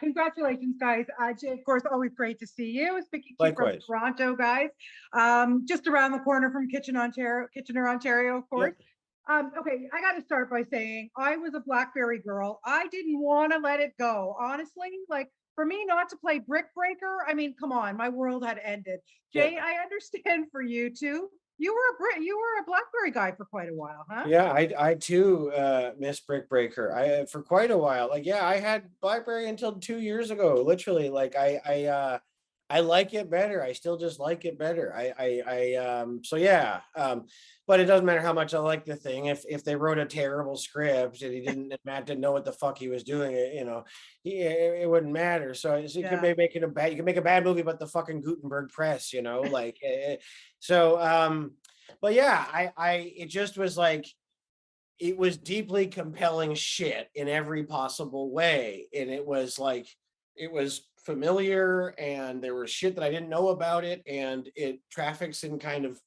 Congratulations, guys. Jay, of course, always great to see you. Speaking to you from Likewise. Toronto, guys. Just around the corner from Kitchener, Ontario, of course. Yep. Okay, I got to start by saying I was a Blackberry girl. I didn't want to let it go. Honestly, like for me not to play Brick Breaker, I mean, come on, my world had ended. Yeah. Jay, I understand for you too. You were a Blackberry guy for quite a while, huh? Yeah, I too miss Brick Breaker. I for quite a while. Like, yeah, I had BlackBerry until 2 years ago. Literally, like I like it better. I still just like it better. So yeah. But it doesn't matter how much I like the thing. If they wrote a terrible script and Matt didn't know what the fuck he was doing, it wouldn't matter. So you could Yeah. make it a bad. You could make a bad movie about the fucking Gutenberg press. Like so. But yeah, it just was like, it was deeply compelling shit in every possible way. And it was like, it was familiar and there was shit that I didn't know about it. And it traffics in kind of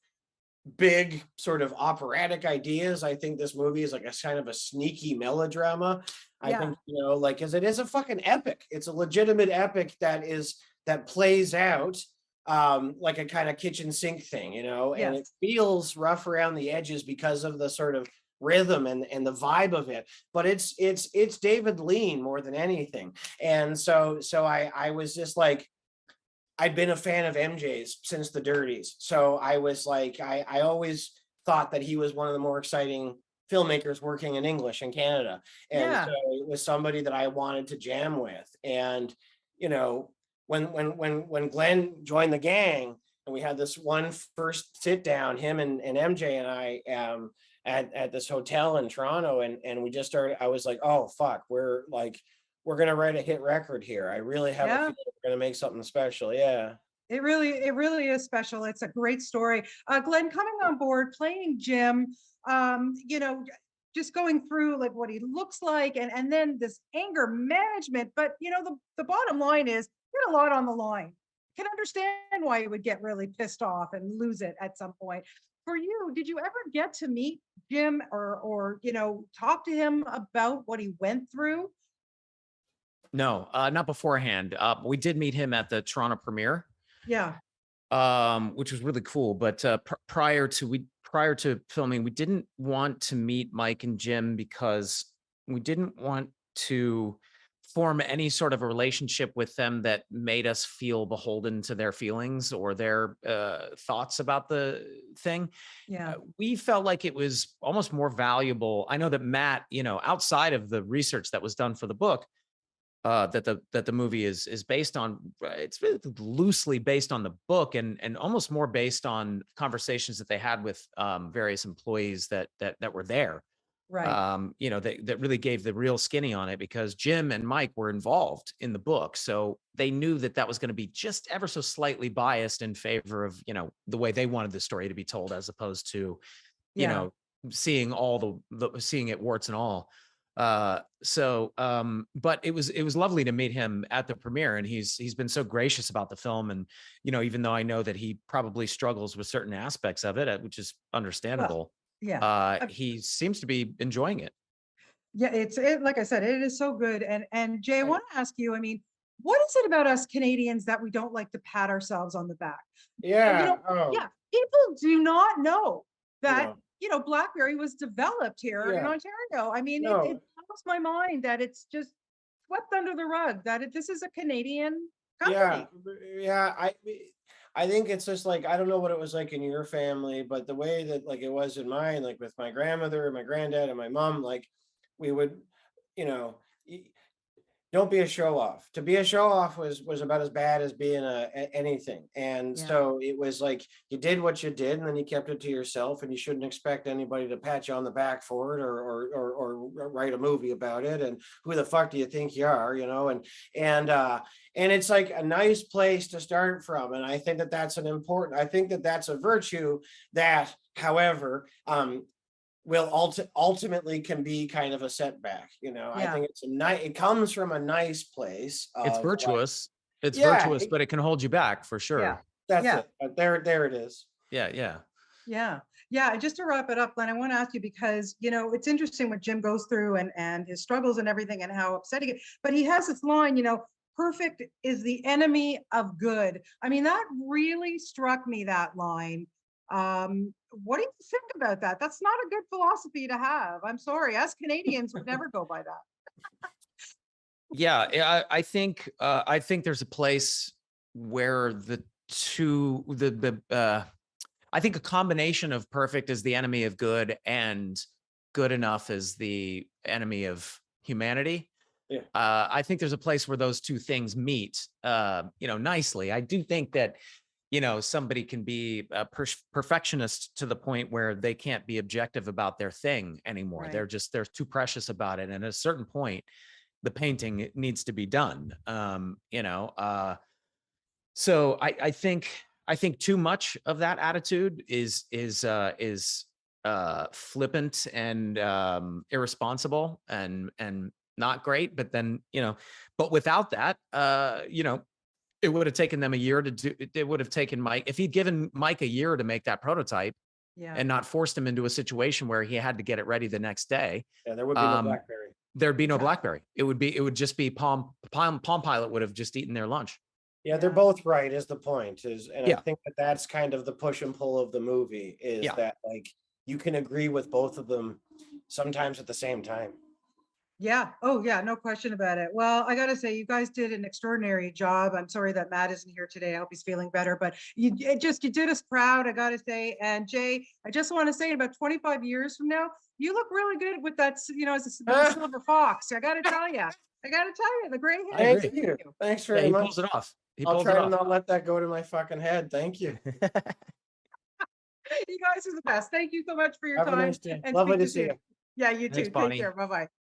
big sort of operatic ideas. I think this movie is like a kind of a sneaky melodrama. I Yeah. think, like, because it is a fucking epic. It's a legitimate epic that plays out like a kind of kitchen sink thing, and it Yes. feels rough around the edges because of the sort of rhythm and the vibe of it. But it's David Lean more than anything. And so I was just like, I'd been a fan of MJ's since the Dirties. So I was like, I always thought that he was one of the more exciting filmmakers working in English in Canada. And so Yeah. it was somebody that I wanted to jam with. And, when Glenn joined the gang and we had this one first sit down, him and MJ and I, at this hotel in Toronto, and we just started, I was like, oh fuck, we're gonna write a hit record here. I really have a Yeah. feeling we're gonna make something special. Yeah. It really is special. It's a great story. Glenn, coming on board, playing Jim, um, you know, just going through like what he looks like and then this anger management. But the bottom line is you had a lot on the line. Can understand why you would get really pissed off and lose it at some point. For you, did you ever get to meet Jim or talk to him about what he went through? No, not beforehand. We did meet him at the Toronto premiere, Yeah. which was really cool. But prior to filming, we didn't want to meet Mike and Jim because we didn't want to form any sort of a relationship with them that made us feel beholden to their feelings or their thoughts about the thing. Yeah. We felt like it was almost more valuable. I know that Matt, outside of the research that was done for the book, that the movie is based on, it's really loosely based on the book and almost more based on conversations that they had with various employees that were there. Right. That really gave the real skinny on it because Jim and Mike were involved in the book, so they knew that was going to be just ever so slightly biased in favor of the way they wanted the story to be told, as opposed to Yeah. seeing all seeing it warts and all. But it was lovely to meet him at the premiere, and he's been so gracious about the film. And even though I know that he probably struggles with certain aspects of it, which is Well, understandable, yeah. he seems to be enjoying it. Yeah, like I said, it is so good. And Jay, I Right. want to ask you, I mean, what is it about us Canadians that we don't like to pat ourselves on the back? Yeah. Oh, Yeah, people do not know that, no. BlackBerry was developed here in Yeah. Ontario. I mean, it No. blows my mind that it's just swept under the rug, that this is a Canadian Yeah. company. Yeah. I think it's just like, I don't know what it was like in your family, but the way that like it was in mine, like with my grandmother and my granddad and my mom, like we would, you know, don't be a show off. To be a show off was about as bad as being anything. And Yeah. so it was like you did what you did, and then you kept it to yourself, and you shouldn't expect anybody to pat you on the back for it or write a movie about it. And who the fuck do you think you are, and it's like a nice place to start from. And I think that that's I think that that's a virtue that, however, will ultimately can be kind of a setback. I Yeah. think it comes from a nice place It's of like, virtuous. It's yeah, virtuous, but it can hold you back for Yeah. sure. that's Yeah. it. But there it is. Yeah, yeah. Yeah. Yeah, just to wrap it up, Glenn, I want to ask you because, it's interesting what Jim goes through and his struggles and everything and how upsetting it, but he has this line, perfect is the enemy of good. I mean, that really struck me, that line. What do you think about that? That's not a good philosophy to have. I'm sorry, us Canadians would never go by that. Yeah, I think there's a place where I think a combination of perfect is the enemy of good and good enough is the enemy of humanity. Yeah. I think there's a place where those two things meet, nicely. I do think that, somebody can be a perfectionist to the point where they can't be objective about their thing anymore. Right. They're too precious about it. And at a certain point, the painting needs to be done. So I think too much of that attitude is flippant and irresponsible and not great. But then, but without that, it would have taken them a year to do. It would have taken Mike, if he'd given Mike a year to make that prototype Yeah. and not forced him into a situation where he had to get it ready the next day. Yeah, there would be no Blackberry. There'd be no Exactly. Blackberry. It would just be Palm Pilot would have just eaten their lunch. Yeah, they're Yeah. both right is the point and Yeah. I think that that's kind of the push and pull of the movie is Yeah. that like you can agree with both of them sometimes at the same time. Yeah. Oh, yeah. No question about it. Well, I got to say, you guys did an extraordinary job. I'm sorry that Matt isn't here today. I hope he's feeling better, but you did us proud, I got to say. And Jay, I just want to say, in about 25 years from now, you look really good with that, as a silver fox. I got to tell you. The gray I hair. agree. Thank you. Thanks Yeah, very he much. pulls it off. I'll try to not let that go to my fucking head. Thank you. You guys are the best. Thank you so much for your Have a time. nice day. And Lovely speak to you see soon. you. Yeah, you too. Thanks, Take Bonnie. care. Bye-bye.